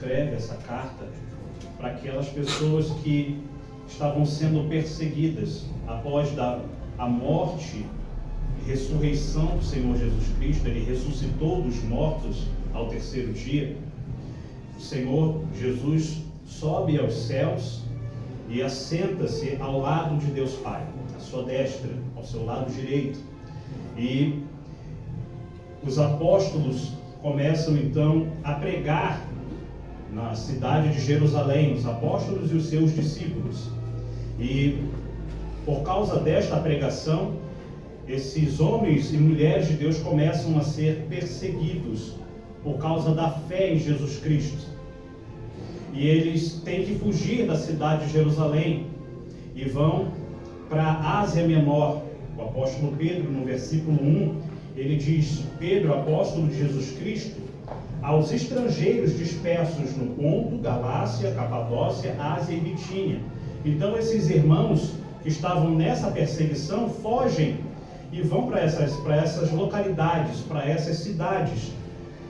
Escreve essa carta para aquelas pessoas que estavam sendo perseguidas após a morte e ressurreição do Senhor Jesus Cristo. Ele ressuscitou dos mortos ao terceiro dia. O Senhor Jesus sobe aos céus e assenta-se ao lado de Deus Pai, à sua destra, ao seu lado direito. E os apóstolos começam então a pregar na cidade de Jerusalém, os apóstolos e os seus discípulos. E por causa desta pregação, esses homens e mulheres de Deus começam a ser perseguidos por causa da fé em Jesus Cristo. E eles têm que fugir da cidade de Jerusalém e vão para a Ásia Menor. O apóstolo Pedro, no versículo 1, ele diz: Pedro, apóstolo de Jesus Cristo, aos estrangeiros dispersos no Ponto, Galácia, Capadócia, Ásia e Bitínia. Então esses irmãos que estavam nessa perseguição fogem e vão para essas localidades, para essas cidades.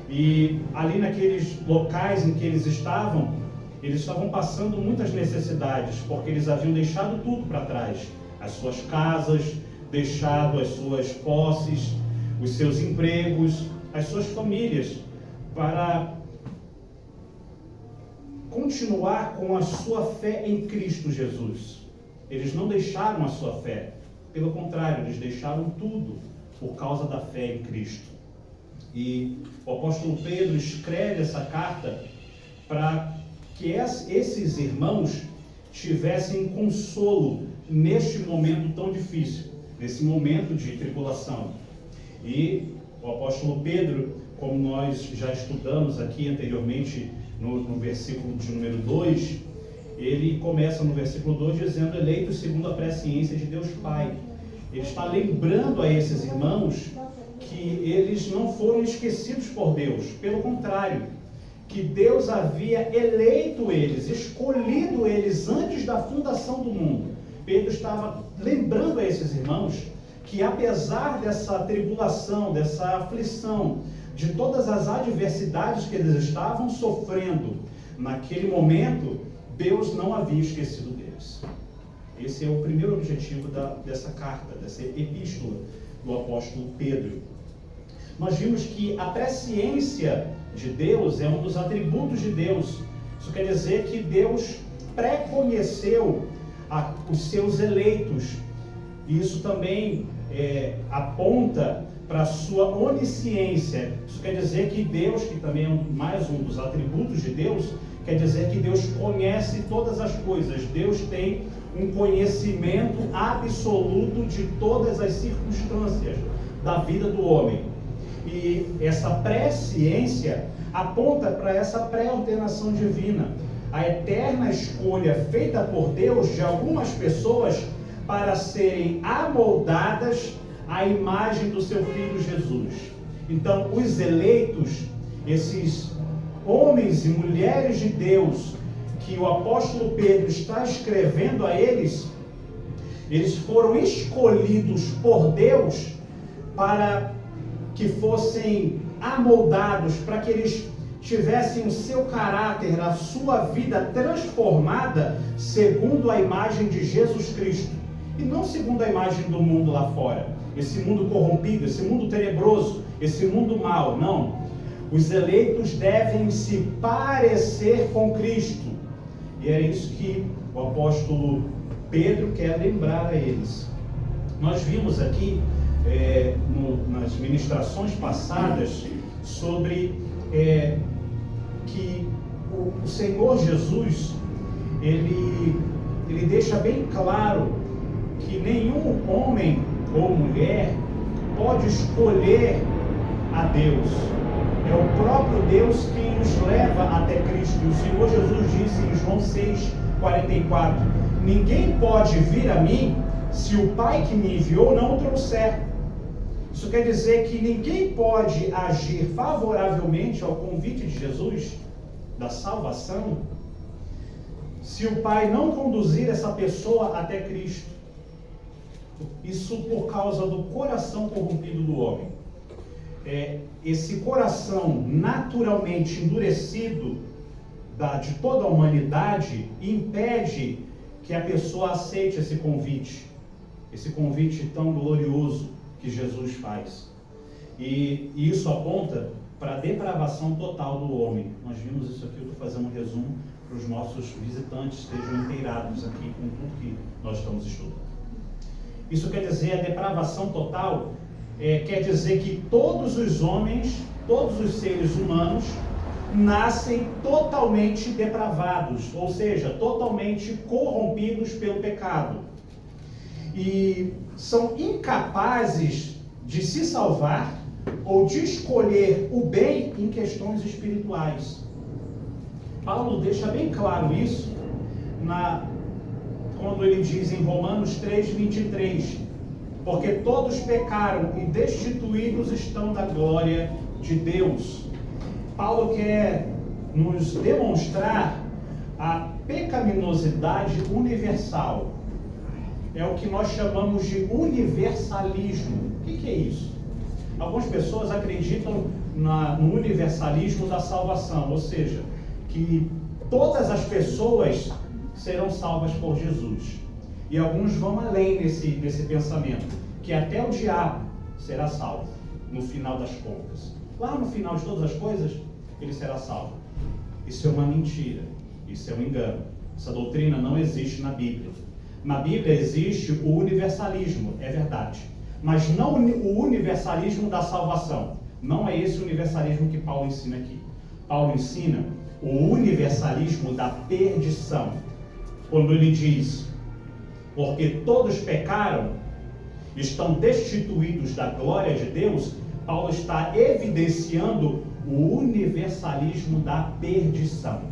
E ali naqueles locais em que eles estavam passando muitas necessidades, porque eles haviam deixado tudo para trás, as suas casas, deixado as suas posses, os seus empregos, as suas famílias, para continuar com a sua fé em Cristo Jesus. Eles não deixaram a sua fé, pelo contrário, eles deixaram tudo por causa da fé em Cristo. E o apóstolo Pedro escreve essa carta para que esses irmãos tivessem consolo neste momento tão difícil, nesse momento de tribulação. E o apóstolo Pedro, como nós já estudamos aqui anteriormente no versículo de número 2, ele começa no versículo 2 dizendo: eleitos segundo a presciência de Deus Pai. Ele está lembrando a esses irmãos que eles não foram esquecidos por Deus, pelo contrário, que Deus havia eleito eles, escolhido eles antes da fundação do mundo. Pedro estava lembrando a esses irmãos que, apesar dessa tribulação, dessa aflição, de todas as adversidades que eles estavam sofrendo naquele momento, Deus não havia esquecido deles. Esse é o primeiro objetivo dessa carta, dessa epístola do apóstolo Pedro. Nós vimos que a presciência de Deus é um dos atributos de Deus. Isso quer dizer que Deus pré-conheceu os seus eleitos. Isso também aponta para a sua onisciência. Isso quer dizer que Deus, que também é mais um dos atributos de Deus, quer dizer que Deus conhece todas as coisas. Deus tem um conhecimento absoluto de todas as circunstâncias da vida do homem. E essa presciência aponta para essa pré-ordenação divina, a eterna escolha feita por Deus de algumas pessoas para serem amoldadas à imagem do seu Filho Jesus. Então, os eleitos, esses homens e mulheres de Deus, que o apóstolo Pedro está escrevendo a eles, eles foram escolhidos por Deus para que fossem amoldados, para que eles tivessem o seu caráter, a sua vida transformada segundo a imagem de Jesus Cristo, e não segundo a imagem do mundo lá fora, esse mundo corrompido, esse mundo tenebroso, esse mundo mau. Não. Os eleitos devem se parecer com Cristo. E é isso que o apóstolo Pedro quer lembrar a eles. Nós vimos aqui, nas ministrações passadas, sobre que o Senhor Jesus, ele deixa bem claro que nenhum homem ou mulher pode escolher a Deus. É o próprio Deus quem nos leva até Cristo. E o Senhor Jesus disse em João 6,44: ninguém pode vir a mim se o Pai que me enviou não o trouxer. Isso quer dizer que ninguém pode agir favoravelmente ao convite de Jesus da salvação se o Pai não conduzir essa pessoa até Cristo. Isso por causa do coração corrompido do homem. esse coração naturalmente endurecido, de toda a humanidade impede que a pessoa aceite esse convite tão glorioso que Jesus faz. E isso aponta para a depravação total do homem. Nós vimos isso aqui, eu estou fazendo um resumo para os nossos visitantes estejam inteirados aqui com tudo que nós estamos estudando. Isso quer dizer, a depravação total quer dizer que todos os homens, todos os seres humanos, nascem totalmente depravados, ou seja, totalmente corrompidos pelo pecado. E são incapazes de se salvar ou de escolher o bem em questões espirituais. Paulo deixa bem claro isso quando ele diz em Romanos 3:23, porque todos pecaram e destituídos estão da glória de Deus. Paulo quer nos demonstrar a pecaminosidade universal. É o que nós chamamos de universalismo. O que é isso? Algumas pessoas acreditam no universalismo da salvação, ou seja, que todas as pessoas serão salvas por Jesus. E alguns vão além nesse pensamento, que até o diabo será salvo no final das contas. Lá no final de todas as coisas, ele será salvo. Isso é uma mentira, isso é um engano. Essa doutrina não existe na Bíblia. Na Bíblia existe o universalismo, é verdade, mas não o universalismo da salvação. Não é esse o universalismo que Paulo ensina aqui. Paulo ensina o universalismo da perdição. Quando ele diz, porque todos pecaram, estão destituídos da glória de Deus, Paulo está evidenciando o universalismo da perdição.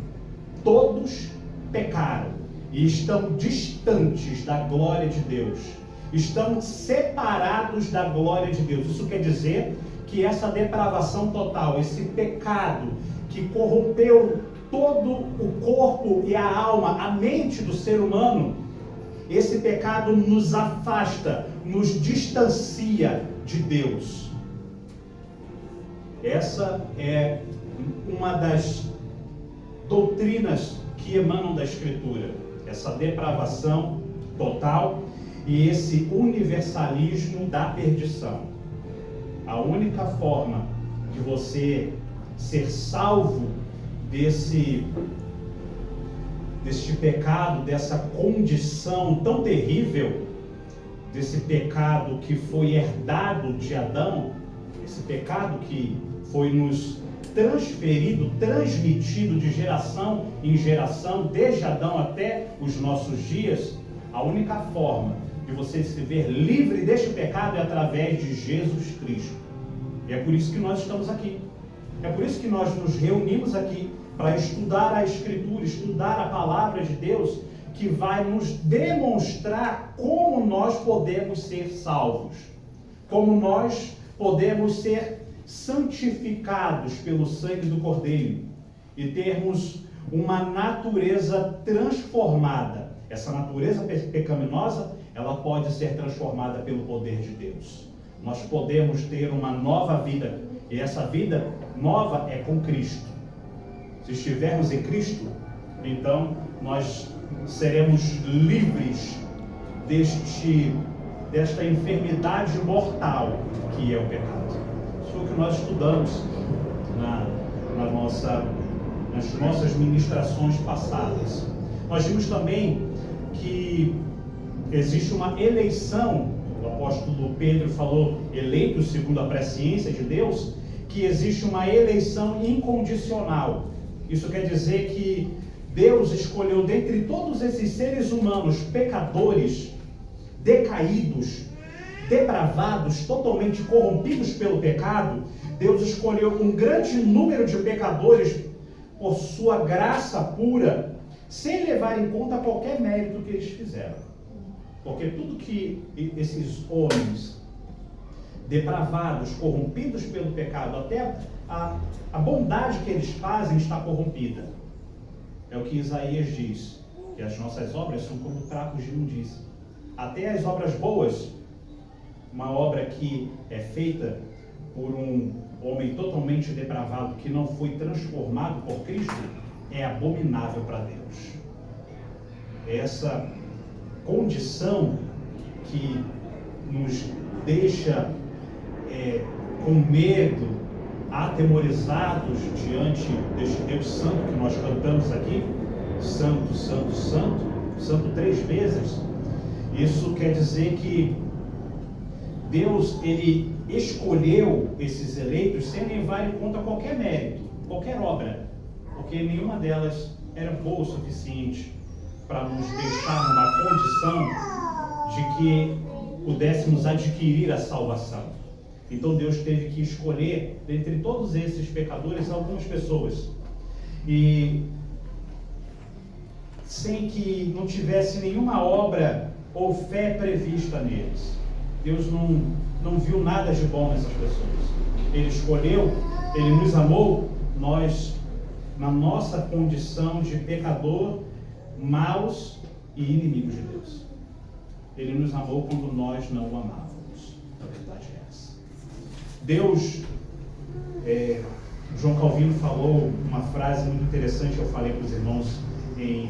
Todos pecaram e estão distantes da glória de Deus. Estão separados da glória de Deus. Isso quer dizer que essa depravação total, esse pecado que corrompeu todo o corpo e a alma, a mente do ser humano, esse pecado nos afasta, nos distancia de Deus. Essa é uma das doutrinas que emanam da Escritura, essa depravação total e esse universalismo da perdição. A única forma de você ser salvo deste pecado, dessa condição tão terrível, desse pecado que foi herdado de Adão, esse pecado que foi nos transmitido de geração em geração, desde Adão até os nossos dias, a única forma de você se ver livre deste pecado é através de Jesus Cristo. E é por isso que nós estamos aqui. É por isso que nós nos reunimos aqui para estudar a Escritura, estudar a Palavra de Deus, que vai nos demonstrar como nós podemos ser salvos, como nós podemos ser santificados pelo sangue do Cordeiro e termos uma natureza transformada. Essa natureza pecaminosa, ela pode ser transformada pelo poder de Deus. Nós podemos ter uma nova vida, e essa vida nova é com Cristo. Se estivermos em Cristo, então nós seremos livres desta enfermidade mortal que é o pecado. Isso foi o que nós estudamos nas nossas ministrações passadas. Nós vimos também que existe uma eleição, o apóstolo Pedro falou, eleitos segundo a presciência de Deus, que existe uma eleição incondicional. Isso quer dizer que Deus escolheu dentre todos esses seres humanos pecadores, decaídos, depravados, totalmente corrompidos pelo pecado, Deus escolheu um grande número de pecadores por sua graça pura, sem levar em conta qualquer mérito que eles fizeram. Porque tudo que esses homens depravados, corrompidos pelo pecado, até a bondade que eles fazem está corrompida. É o que Isaías diz, que as nossas obras são como trapos de imundícia. Até as obras boas, uma obra que é feita por um homem totalmente depravado, que não foi transformado por Cristo, é abominável para Deus. Essa condição que nos deixa com medo, atemorizados diante deste Deus Santo que nós cantamos aqui, Santo, Santo, Santo, Santo 3 vezes. Isso quer dizer que Deus, Ele escolheu esses eleitos sem levar em conta qualquer mérito, qualquer obra, porque nenhuma delas era boa o suficiente para nos deixar numa condição de que pudéssemos adquirir a salvação. Então Deus teve que escolher, dentre todos esses pecadores, algumas pessoas. E sem que não tivesse nenhuma obra ou fé prevista neles. Deus não viu nada de bom nessas pessoas. Ele escolheu, Ele nos amou, nós, na nossa condição de pecador, maus e inimigos de Deus. Ele nos amou quando nós não o amávamos. A verdade é essa. Deus, João Calvino falou uma frase muito interessante que eu falei para os irmãos em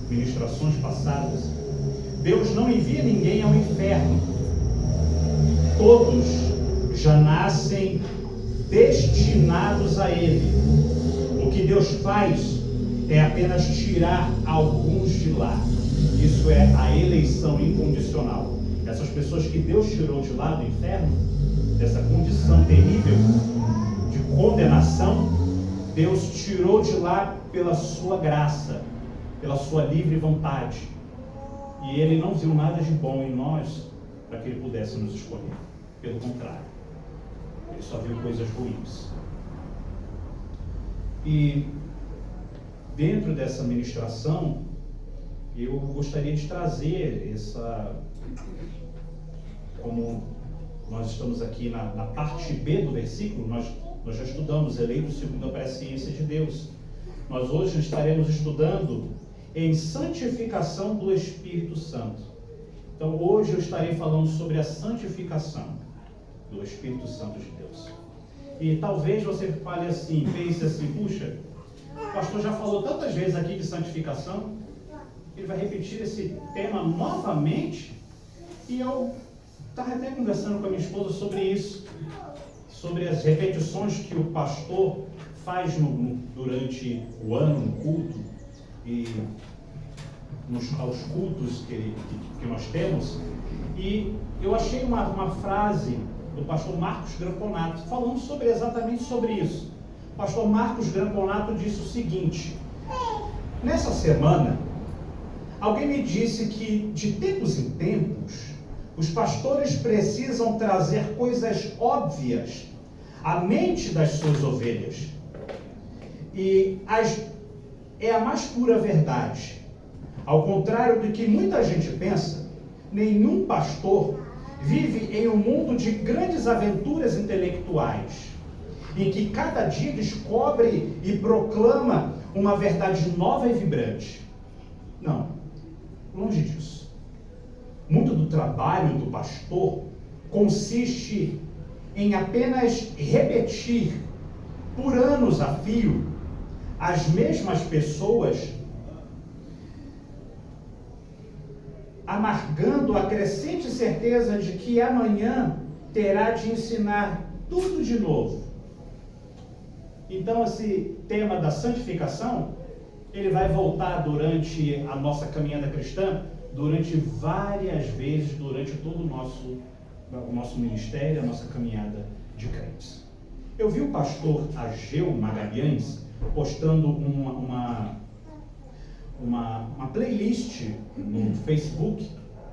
ministrações passadas. Deus não envia ninguém ao inferno. Todos já nascem destinados a Ele. O que Deus faz é apenas tirar alguns de lá. Isso é a eleição incondicional. Essas pessoas que Deus tirou de lá do inferno, dessa condição terrível de condenação, Deus tirou de lá pela sua graça, pela sua livre vontade. E Ele não viu nada de bom em nós para que Ele pudesse nos escolher. Pelo contrário, Ele só viu coisas ruins. E dentro dessa ministração, eu gostaria de trazer essa, como nós estamos aqui na parte B do versículo, nós já estudamos eleitos segundo a presciência de Deus. Nós hoje estaremos estudando em santificação do Espírito Santo. Então hoje eu estarei falando sobre a santificação do Espírito Santo de Deus. E talvez você fale assim, pense assim, puxa, o pastor já falou tantas vezes aqui de santificação, ele vai repetir esse tema novamente? E eu estava até conversando com a minha esposa sobre isso, sobre as repetições que o pastor faz durante o ano, no culto, e aos cultos que nós temos. E eu achei uma frase do pastor Marcos Gramponato, falando exatamente sobre isso. O pastor Marcos Gramponato disse o seguinte: nessa semana, alguém me disse que, de tempos em tempos, os pastores precisam trazer coisas óbvias à mente das suas ovelhas. E é a mais pura verdade. Ao contrário do que muita gente pensa, nenhum pastor vive em um mundo de grandes aventuras intelectuais, em que cada dia descobre e proclama uma verdade nova e vibrante. Não, longe disso. Muito do trabalho do pastor consiste em apenas repetir por anos a fio as mesmas pessoas, amargando a crescente certeza de que amanhã terá de ensinar tudo de novo. Então esse tema da santificação, ele vai voltar durante a nossa caminhada cristã, durante várias vezes, durante todo o nosso ministério, a nossa caminhada de crentes. Eu vi o pastor Ageu Magalhães postando uma playlist no Facebook,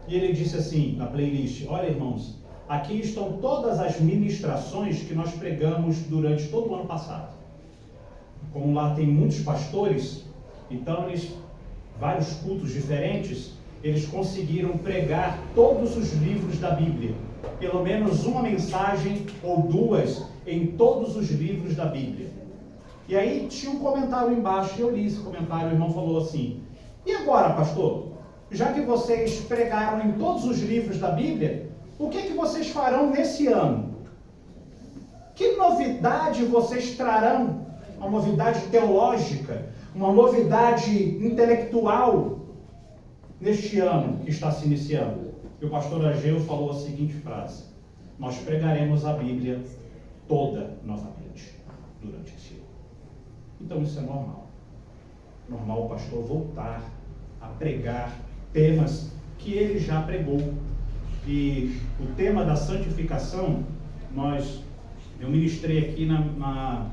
e ele disse assim, na playlist: olha, irmãos, aqui estão todas as ministrações que nós pregamos durante todo o ano passado. Como lá tem muitos pastores, então vários cultos diferentes, eles conseguiram pregar todos os livros da Bíblia, pelo menos uma mensagem ou duas em todos os livros da Bíblia. E aí tinha um comentário embaixo, e eu li esse comentário, o irmão falou assim: e agora, pastor, já que vocês pregaram em todos os livros da Bíblia, o que vocês farão nesse ano? Que novidade vocês trarão? Uma novidade teológica? uma novidade intelectual neste ano que está se iniciando. E o pastor Ageu falou a seguinte frase: nós pregaremos a Bíblia toda novamente durante esse ano. Então isso é normal. Normal o pastor voltar a pregar temas que ele já pregou. E o tema da santificação, eu ministrei aqui na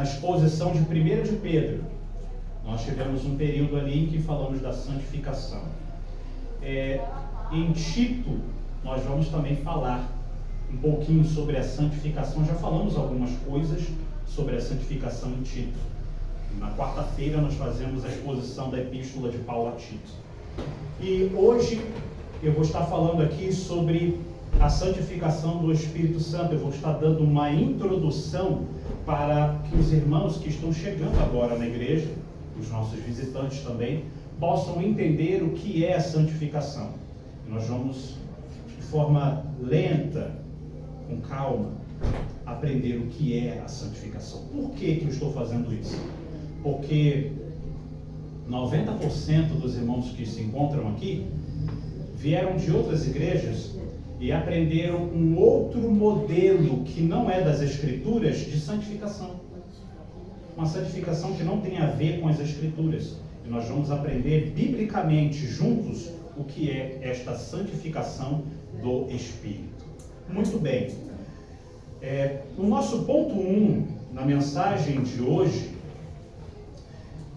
exposição de 1 de Pedro. Nós tivemos um período ali em que falamos da santificação. Em Tito, nós vamos também falar um pouquinho sobre a santificação. Já falamos algumas coisas sobre a santificação em Tito. Na quarta-feira nós fazemos a exposição da epístola de Paulo a Tito. E hoje eu vou estar falando aqui sobre a santificação do Espírito Santo. Eu vou estar dando uma introdução para que os irmãos que estão chegando agora na igreja, os nossos visitantes também, possam entender o que é a santificação. Nós vamos, de forma lenta, com calma, aprender o que é a santificação. Por que eu estou fazendo isso? Porque 90% dos irmãos que se encontram aqui vieram de outras igrejas e aprenderam um outro modelo que não é das Escrituras de santificação. Uma santificação que não tem a ver com as Escrituras. E nós vamos aprender biblicamente juntos o que é esta santificação do Espírito. Muito bem. O nosso ponto 1 na mensagem de hoje,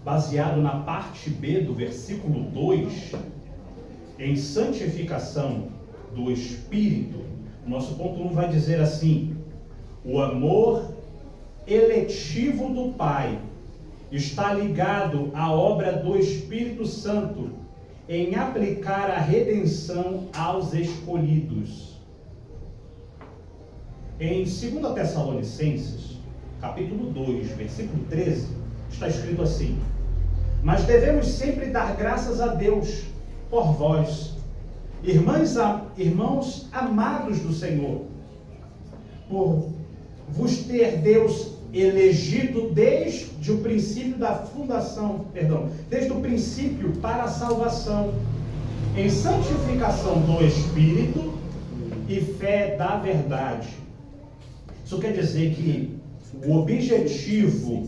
baseado na parte B do versículo 2, em santificação do Espírito, o nosso ponto 1 vai dizer assim: o amor eletivo do Pai está ligado à obra do Espírito Santo em aplicar a redenção aos escolhidos. Em 2 Tessalonicenses, capítulo 2, versículo 13, está escrito assim: mas devemos sempre dar graças a Deus por vós, irmãos amados do Senhor, por vos ter Deus elegido desde o princípio desde o princípio para a salvação, em santificação do Espírito e fé da verdade. Isso quer dizer que o objetivo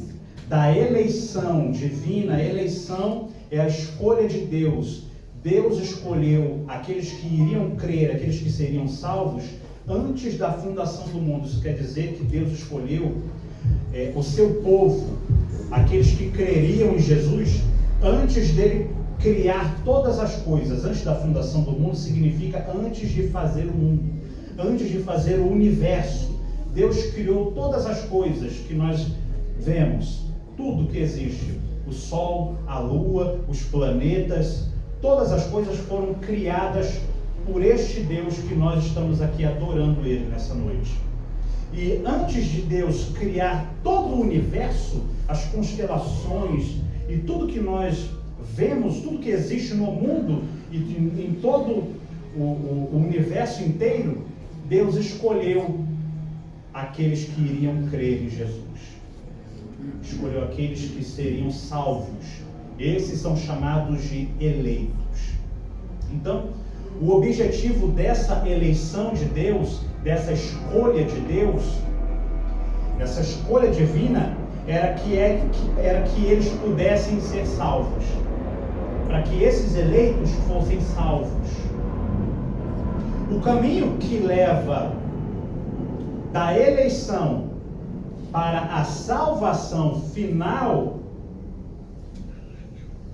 da eleição divina, a eleição é a escolha de Deus. Deus escolheu aqueles que iriam crer, aqueles que seriam salvos, antes da fundação do mundo. Isso quer dizer que Deus escolheu o seu povo, aqueles que creriam em Jesus, antes dele criar todas as coisas. Antes da fundação do mundo significa antes de fazer o mundo, antes de fazer o universo. Deus criou todas as coisas que nós vemos, tudo que existe, o sol, a lua, os planetas, todas as coisas foram criadas por este Deus que nós estamos aqui adorando Ele nessa noite. E antes de Deus criar todo o universo, as constelações e tudo que nós vemos, tudo que existe no mundo e em todo o universo inteiro, Deus escolheu aqueles que iriam crer em Jesus. Escolheu aqueles que seriam salvos. Esses são chamados de eleitos. Então, o objetivo dessa eleição de Deus, dessa escolha de Deus, essa escolha divina, era que eles pudessem ser salvos. Para que esses eleitos fossem salvos. O caminho que leva da eleição para a salvação final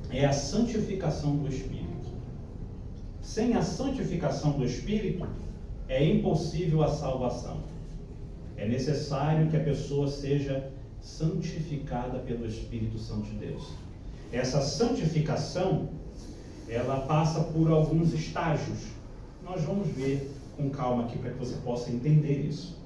é a santificação do Espírito. Sem a santificação do Espírito, é impossível a salvação. É necessário que a pessoa seja santificada pelo Espírito Santo de Deus. Essa santificação, ela passa por alguns estágios. Nós vamos ver com calma aqui para que você possa entender isso.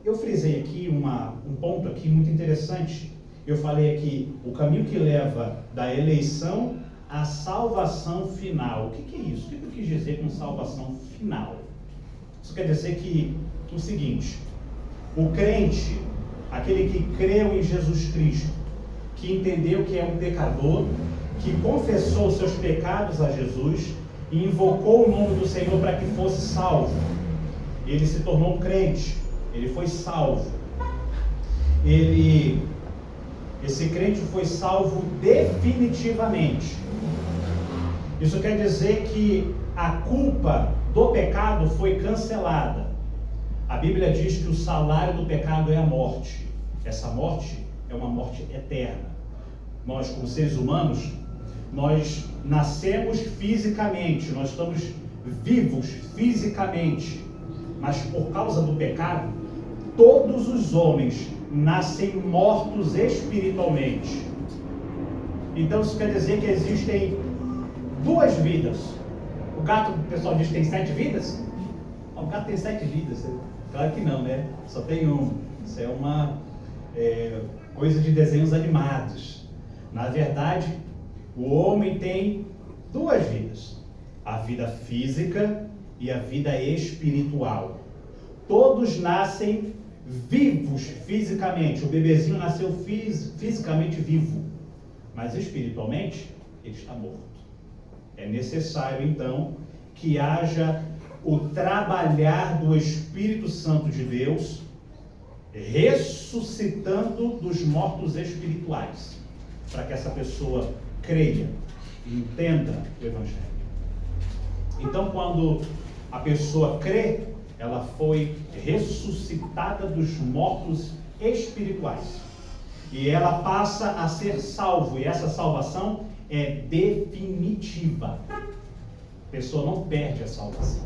Eu frisei aqui um ponto aqui muito interessante. Eu falei aqui o caminho que leva da eleição à salvação final. O que é isso? O que eu quis dizer com salvação final? Isso quer dizer que o seguinte: o crente, aquele que creu em Jesus Cristo, que entendeu que é um pecador, que confessou seus pecados a Jesus e invocou o nome do Senhor para que fosse salvo. Ele se tornou um crente, ele foi salvo. Esse crente foi salvo definitivamente. Isso quer dizer que a culpa do pecado foi cancelada. A Bíblia diz que o salário do pecado é a morte. Essa morte é uma morte eterna. Nós, como seres humanos, nós nascemos fisicamente, nós estamos vivos fisicamente, mas por causa do pecado, todos os homens nascem mortos espiritualmente. Então isso quer dizer que existem duas vidas. O gato, o pessoal diz que tem 7 vidas? O gato tem 7 vidas. Claro que não, né? Só tem uma. Isso é uma coisa de desenhos animados. Na verdade, o homem tem 2 vidas. A vida física e a vida espiritual. Todos nascem vivos fisicamente. O bebezinho nasceu fisicamente vivo, mas espiritualmente ele está morto. É necessário então que haja o trabalhar do Espírito Santo de Deus ressuscitando dos mortos espirituais, para que essa pessoa creia e entenda o Evangelho. Então, quando a pessoa crê, ela foi ressuscitada dos mortos espirituais. E ela passa a ser salvo. E essa salvação é definitiva. A pessoa não perde a salvação.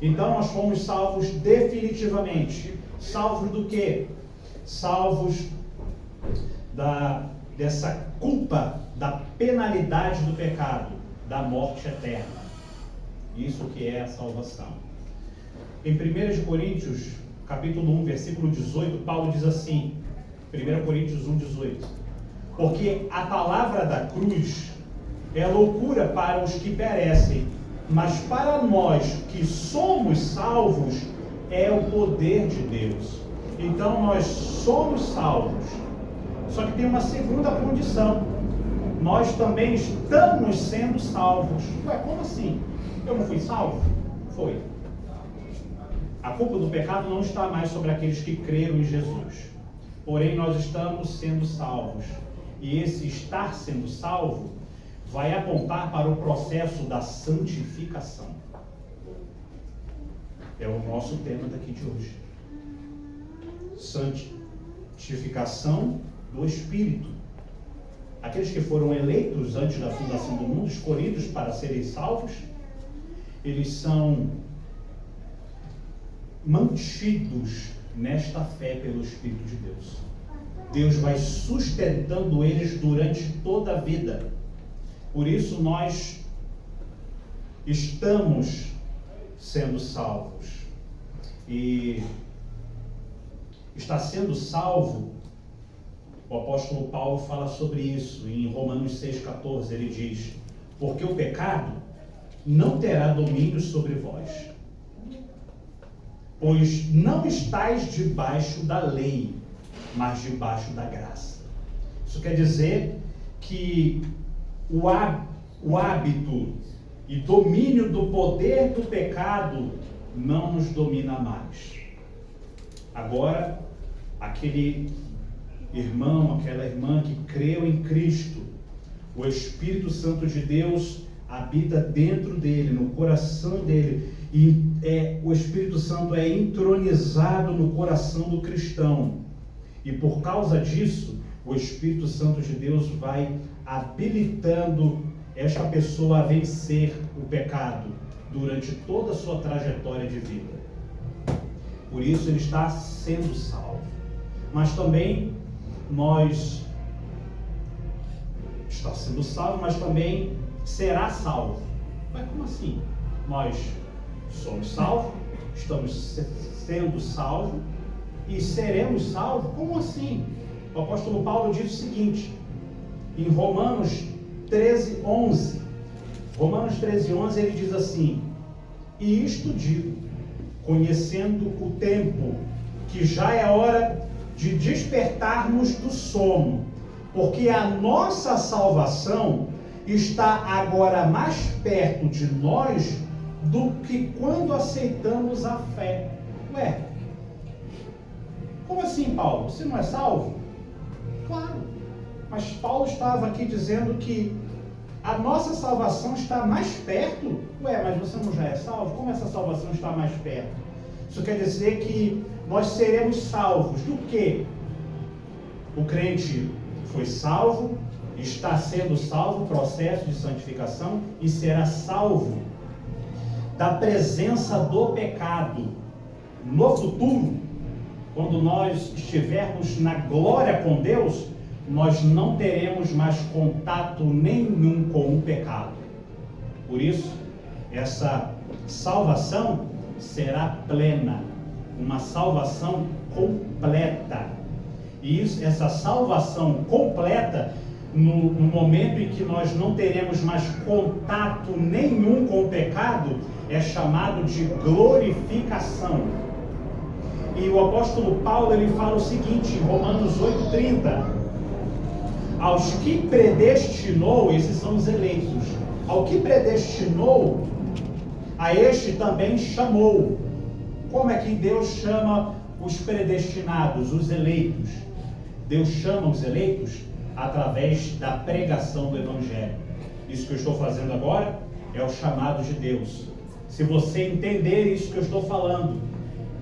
Então nós fomos salvos definitivamente. Salvos do quê? Salvos dessa culpa, da penalidade do pecado, da morte eterna. Isso que é a salvação. Em 1 Coríntios, capítulo 1, versículo 18, Paulo diz assim, 1 Coríntios 1, 18: porque a palavra da cruz é loucura para os que perecem, mas para nós que somos salvos, é o poder de Deus. Então nós somos salvos. Só que tem uma segunda condição. Nós também estamos sendo salvos. Ué, como assim? Eu não fui salvo? Foi. A culpa do pecado não está mais sobre aqueles que creram em Jesus. Porém, nós estamos sendo salvos. E esse estar sendo salvo vai apontar para o processo da santificação. É o nosso tema daqui de hoje. Santificação do Espírito. Aqueles que foram eleitos antes da fundação do mundo, escolhidos para serem salvos, eles são mantidos nesta fé pelo Espírito de Deus. Deus vai sustentando eles durante toda a vida. Por isso nós estamos sendo salvos. E está sendo salvo, o apóstolo Paulo fala sobre isso em Romanos 6,14. Ele diz: porque o pecado não terá domínio sobre vós, pois não estáis debaixo da lei, mas debaixo da graça. Isso quer dizer que o hábito e domínio do poder do pecado não nos domina mais. Agora, aquele irmão, aquela irmã que creu em Cristo, o Espírito Santo de Deus habita dentro dele, no coração dele, e o Espírito Santo é entronizado no coração do cristão. E por causa disso, o Espírito Santo de Deus vai habilitando esta pessoa a vencer o pecado durante toda a sua trajetória de vida. Por isso ele está sendo salvo. Mas também está sendo salvo, mas também será salvo. Mas como assim? Nós somos salvos, estamos sendo salvos e seremos salvos? Como assim? O apóstolo Paulo diz o seguinte, em Romanos 13:11. Romanos 13:11 ele diz assim: e isto digo, conhecendo o tempo, que já é hora de despertarmos do sono, porque a nossa salvação está agora mais perto de nós do que quando aceitamos a fé. Ué, como assim, Paulo? Você não é salvo? Claro, mas Paulo estava aqui dizendo que a nossa salvação está mais perto. Ué, mas você não já é salvo? Como essa salvação está mais perto? Isso quer dizer que nós seremos salvos do quê? O crente foi salvo, está sendo salvo, processo de santificação, e será salvo da presença do pecado. No futuro, quando nós estivermos na glória com Deus, nós não teremos mais contato nenhum com o pecado. Por isso, essa salvação será plena, uma salvação completa. E essa salvação completa, no momento em que nós não teremos mais contato nenhum com o pecado, é chamado de glorificação. E o apóstolo Paulo, ele fala o seguinte, em Romanos 8:30, aos que predestinou, esses são os eleitos, ao que predestinou, a este também chamou. Como é que Deus chama os predestinados, os eleitos? Deus chama os eleitos através da pregação do Evangelho. Isso que eu estou fazendo agora é o chamado de Deus. Se você entender isso que eu estou falando,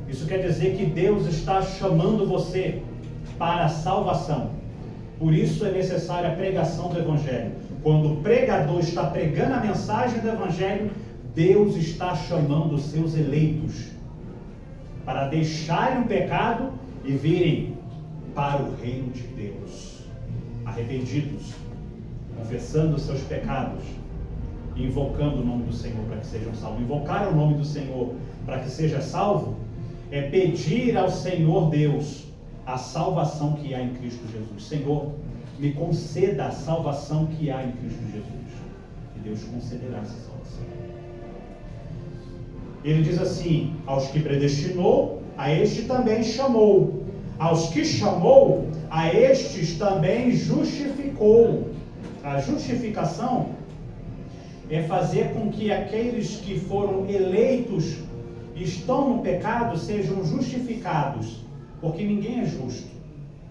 isso quer dizer que Deus está chamando você para a salvação. Por isso é necessária a pregação do Evangelho. Quando o pregador está pregando a mensagem do Evangelho, Deus está chamando os seus eleitos para deixarem o pecado e virem para o reino de Deus, arrependidos, confessando os seus pecados, invocando o nome do Senhor para que sejam salvos. Invocar o nome do Senhor para que seja salvo é pedir ao Senhor Deus a salvação que há em Cristo Jesus. Senhor, me conceda a salvação que há em Cristo Jesus. E Deus concederá essa salvação. Ele diz assim, aos que predestinou, a este também chamou. Aos que chamou, a estes também justificou. A justificação é fazer com que aqueles que foram eleitos e estão no pecado sejam justificados, porque ninguém é justo.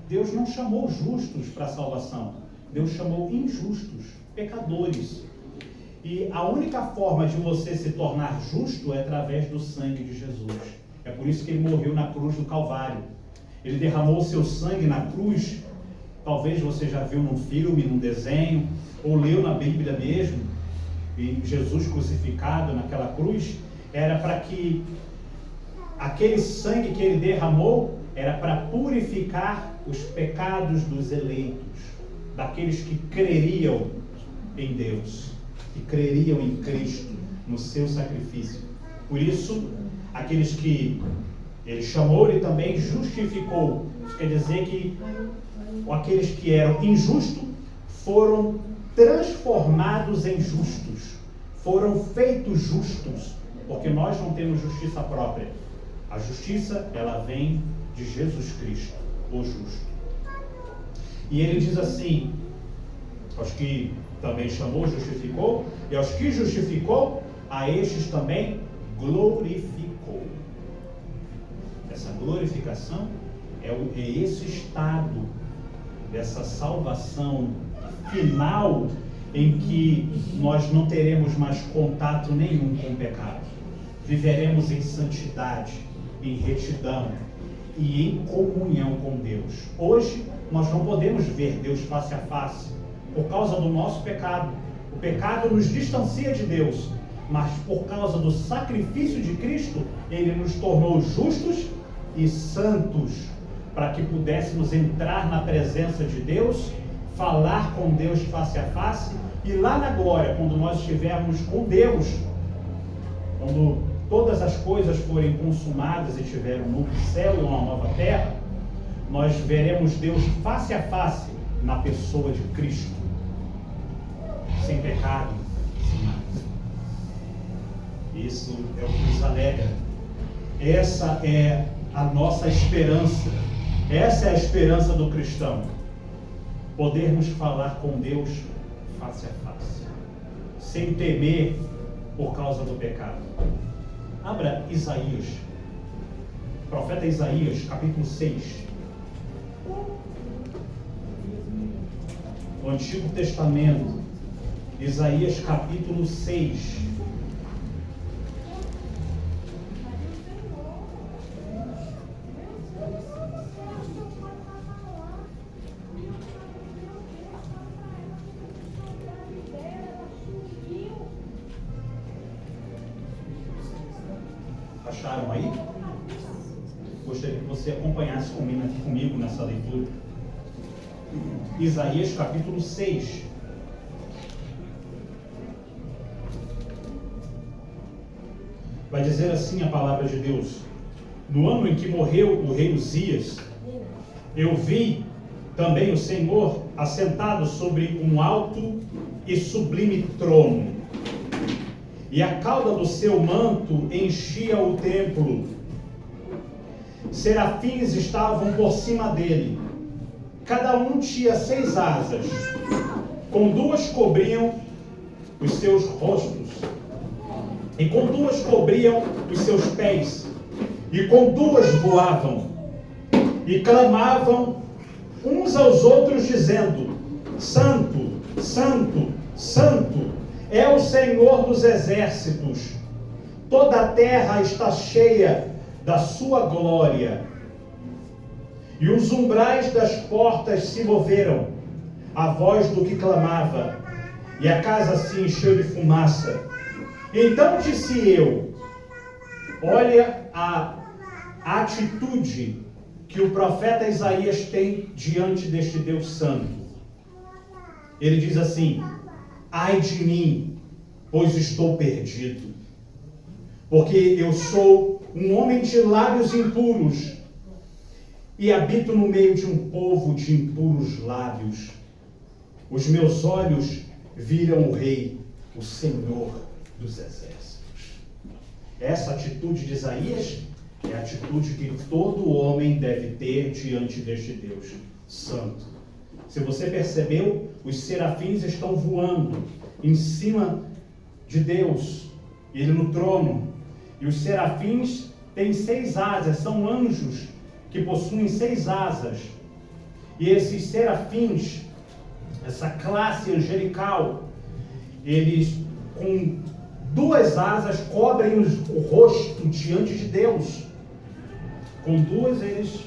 Deus não chamou justos para a salvação, Deus chamou injustos, pecadores. E a única forma de você se tornar justo é através do sangue de Jesus. É por isso que ele morreu na cruz do Calvário. Ele derramou o seu sangue na cruz. Talvez você já viu num filme, num desenho, ou leu na Bíblia mesmo, e Jesus crucificado naquela cruz, era para que aquele sangue que ele derramou era para purificar os pecados dos eleitos, daqueles que creriam em Deus, que creriam em Cristo, no seu sacrifício. Por isso, aqueles que ele chamou, ele também justificou. Isso quer dizer que aqueles que eram injustos foram transformados em justos, foram feitos justos, porque nós não temos justiça própria. A justiça, ela vem de Jesus Cristo, o justo. E ele diz assim, aos que também chamou, justificou, e aos que justificou, a estes também glorificou. Essa glorificação é esse estado dessa salvação final em que nós não teremos mais contato nenhum com o pecado. Viveremos em santidade, em retidão e em comunhão com Deus. Hoje nós não podemos ver Deus face a face por causa do nosso pecado. O pecado nos distancia de Deus, mas por causa do sacrifício de Cristo, Ele nos tornou justos e santos, para que pudéssemos entrar na presença de Deus, falar com Deus face a face, e lá na glória, quando nós estivermos com Deus, quando todas as coisas forem consumadas e tiver um novo céu e uma nova terra, nós veremos Deus face a face na pessoa de Cristo, sem pecado, sem nada. Isso é o que nos alegra. Essa é a nossa esperança. Essa é a esperança do cristão. Podermos falar com Deus face a face, sem temer por causa do pecado. Abra Isaías, profeta Isaías, capítulo 6. No Antigo Testamento, Isaías capítulo 6. Acharam aí? Gostaria que você acompanhasse comigo nessa leitura. Isaías capítulo 6. Vai dizer assim a palavra de Deus: no ano em que morreu o rei Uzias, eu vi também o Senhor assentado sobre um alto e sublime trono, e a cauda do seu manto enchia o templo. Serafins estavam por cima dele, cada um tinha 6 asas, com 2 cobriam os seus rostos, e com 2 cobriam os seus pés, e com 2 voavam, e clamavam uns aos outros, dizendo: Santo, Santo, Santo é o Senhor dos exércitos, toda a terra está cheia da sua glória. E os umbrais das portas se moveram, a voz do que clamava, e a casa se encheu de fumaça. Então disse eu: olha a atitude que o profeta Isaías tem diante deste Deus Santo. Ele diz assim: ai de mim, pois estou perdido, porque eu sou um homem de lábios impuros, e habito no meio de um povo de impuros lábios. Os meus olhos viram o Rei, o Senhor dos exércitos. Essa atitude de Isaías é a atitude que todo homem deve ter diante deste Deus Santo. Se você percebeu, os serafins estão voando em cima de Deus, Ele no trono. E os serafins têm 6 asas, são anjos que possuem 6 asas. E esses serafins, essa classe angelical, eles com 2 asas cobrem o rosto diante de Deus. Com 2 eles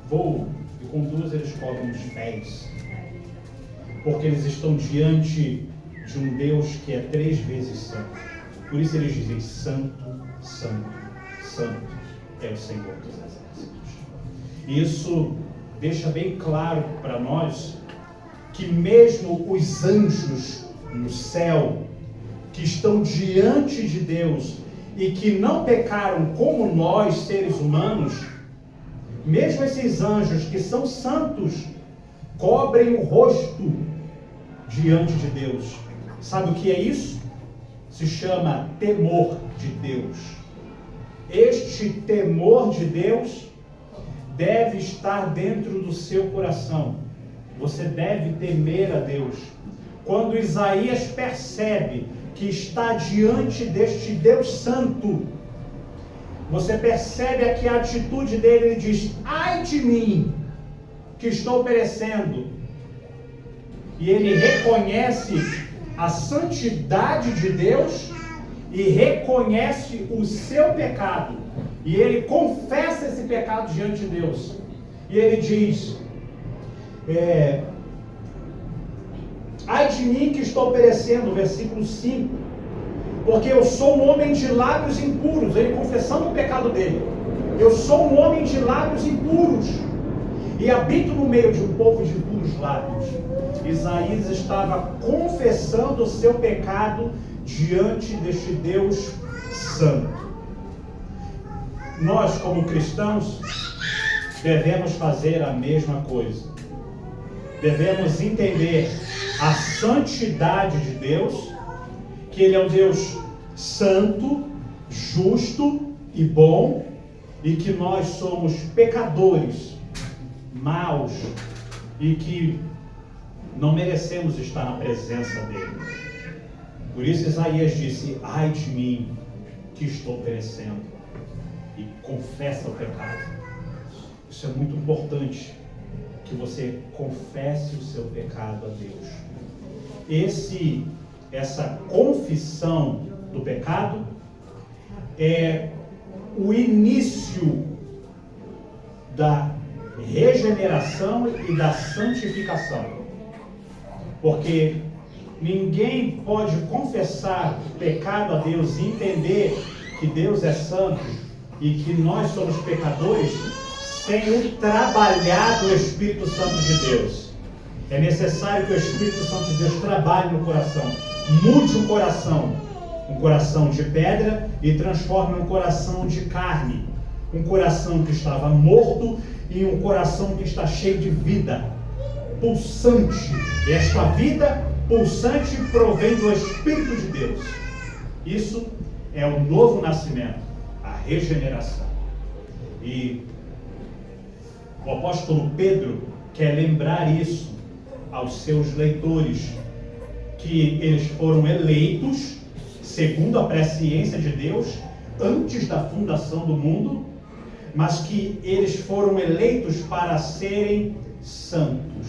voam e com 2 eles cobrem os pés. Porque eles estão diante de um Deus que é 3 vezes santo. Por isso eles dizem: Santo, Santo, Santo é o Senhor dos exércitos. Isso deixa bem claro para nós que mesmo os anjos no céu, que estão diante de Deus e que não pecaram como nós, seres humanos, mesmo esses anjos que são santos, cobrem o rosto diante de Deus. Sabe o que é isso? Se chama temor de Deus. Este temor de Deus deve estar dentro do seu coração. Você deve temer a Deus. Quando Isaías percebe que está diante deste Deus Santo, você percebe aqui a atitude dele. Ele diz: ai de mim, que estou perecendo. E ele reconhece a santidade de Deus e reconhece o seu pecado. E ele confessa esse pecado diante de Deus. E ele diz: ai de mim que estou perecendo, versículo 5, porque eu sou um homem de lábios impuros. Ele confessando o pecado dele: eu sou um homem de lábios impuros, e habito no meio de um povo de impuros lábios. Isaías estava confessando o seu pecado diante deste Deus Santo. Nós, como cristãos, devemos fazer a mesma coisa. Devemos entender a santidade de Deus, que Ele é um Deus santo, justo e bom, e que nós somos pecadores maus e que não merecemos estar na presença dele. Por isso Isaías disse: ai de mim, que estou perecendo, e confessa o pecado. Isso é muito importante, que você confesse o seu pecado a Deus. Essa confissão do pecado é o início da regeneração e da santificação. Porque ninguém pode confessar pecado a Deus e entender que Deus é santo e que nós somos pecadores sem o trabalhar do Espírito Santo de Deus. É necessário que o Espírito Santo de Deus trabalhe no coração, mude um coração de pedra, e transforme um coração de carne, um coração que estava morto em um coração que está cheio de vida, pulsante. E esta vida pulsante provém do Espírito de Deus. Isso é o novo nascimento, a regeneração. E o apóstolo Pedro quer lembrar isso aos seus leitores, que eles foram eleitos segundo a presciência de Deus antes da fundação do mundo, mas que eles foram eleitos para serem santos,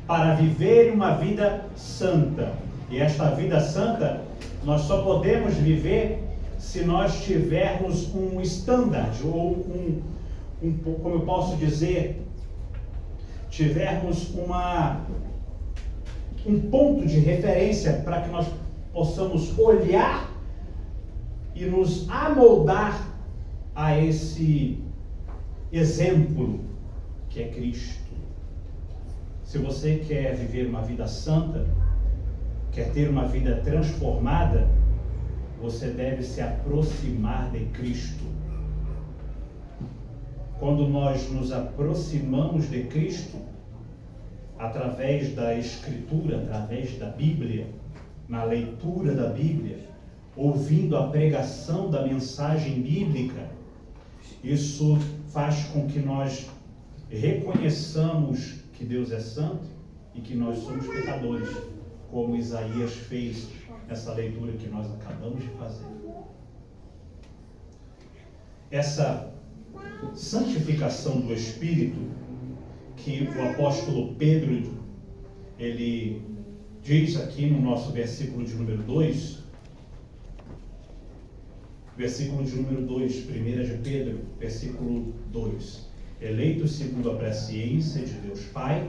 para viver uma vida santa. E esta vida santa nós só podemos viver se nós tivermos um standard, ou como eu posso dizer, tivermos um ponto de referência para que nós possamos olhar e nos amoldar a esse exemplo que é Cristo. Se você quer viver uma vida santa, quer ter uma vida transformada, você deve se aproximar de Cristo. Quando nós nos aproximamos de Cristo, através da Escritura, através da Bíblia, na leitura da Bíblia, ouvindo a pregação da mensagem bíblica, isso faz com que nós reconheçamos que Deus é santo e que nós somos pecadores, como Isaías fez nessa leitura que nós acabamos de fazer. Essa santificação do Espírito, que o apóstolo Pedro, ele diz aqui no nosso versículo de número 2, versículo de número 2, 1 de Pedro, versículo 2. Eleitos segundo a presciência de Deus Pai,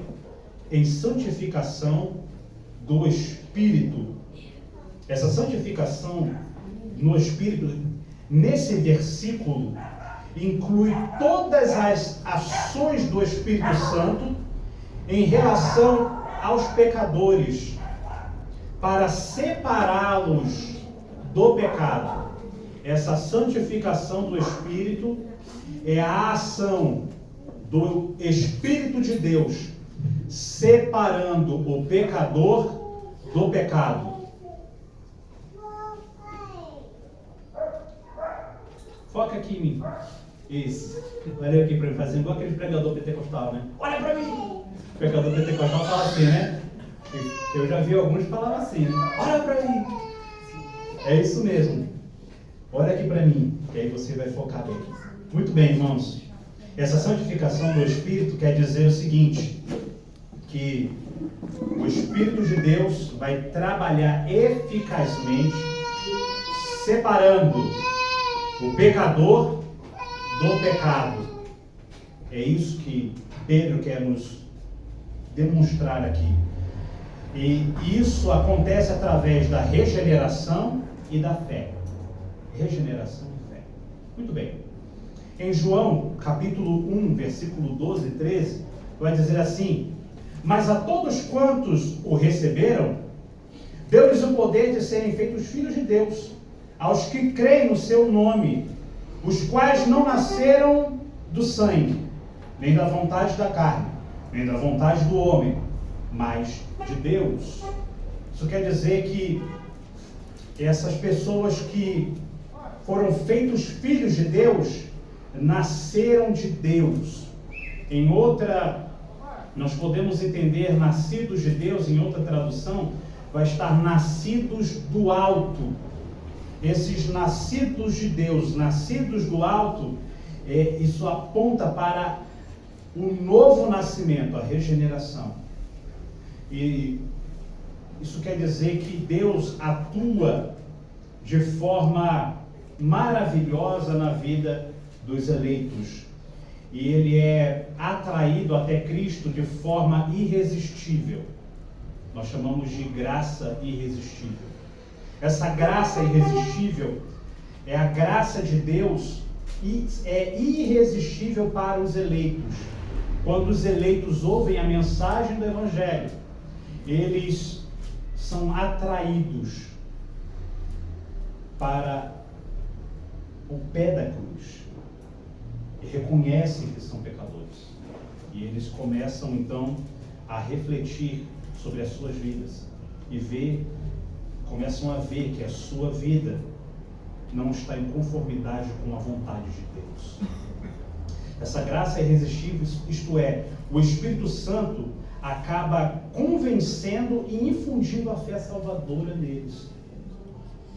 em santificação do Espírito. Essa santificação no Espírito, nesse versículo, inclui todas as ações do Espírito Santo em relação aos pecadores, para separá-los do pecado. Essa santificação do Espírito é a ação do Espírito de Deus, separando o pecador do pecado. Foca aqui em mim. Isso. Olha aqui para mim, fazendo igual aquele pregador pentecostal, né? Olha para mim! O pregador pentecostal fala assim, né? Eu já vi alguns falar assim, né? Olha para mim! É isso mesmo. Olha aqui para mim, que aí você vai focar bem. Muito bem, irmãos. Essa santificação do Espírito quer dizer o seguinte, que o Espírito de Deus vai trabalhar eficazmente, separando o pecador do pecado. É isso que Pedro quer nos demonstrar aqui. E isso acontece através da regeneração e da fé. Regeneração e fé. Muito bem. Em João, capítulo 1, versículo 12 e 13, vai dizer assim: mas a todos quantos o receberam, deu-lhes o poder de serem feitos filhos de Deus, aos que creem no seu nome, os quais não nasceram do sangue, nem da vontade da carne, nem da vontade do homem, mas de Deus. Isso quer dizer que essas pessoas que foram feitos filhos de Deus, nasceram de Deus. Em outra, nós podemos entender nascidos de Deus, em outra tradução, vai estar nascidos do alto. Esses nascidos de Deus, nascidos do alto, isso aponta para um novo nascimento, a regeneração. E isso quer dizer que Deus atua de forma maravilhosa na vida dos eleitos. E ele é atraído até Cristo de forma irresistível. Nós chamamos de graça irresistível. Essa graça irresistível é a graça de Deus e é irresistível para os eleitos. Quando os eleitos ouvem a mensagem do Evangelho, eles são atraídos para o pé da cruz e reconhecem que são pecadores. E eles começam então a refletir sobre as suas vidas e começam a ver que a sua vida não está em conformidade com a vontade de Deus. Essa graça é irresistível, isto é, o Espírito Santo acaba convencendo e infundindo a fé salvadora neles.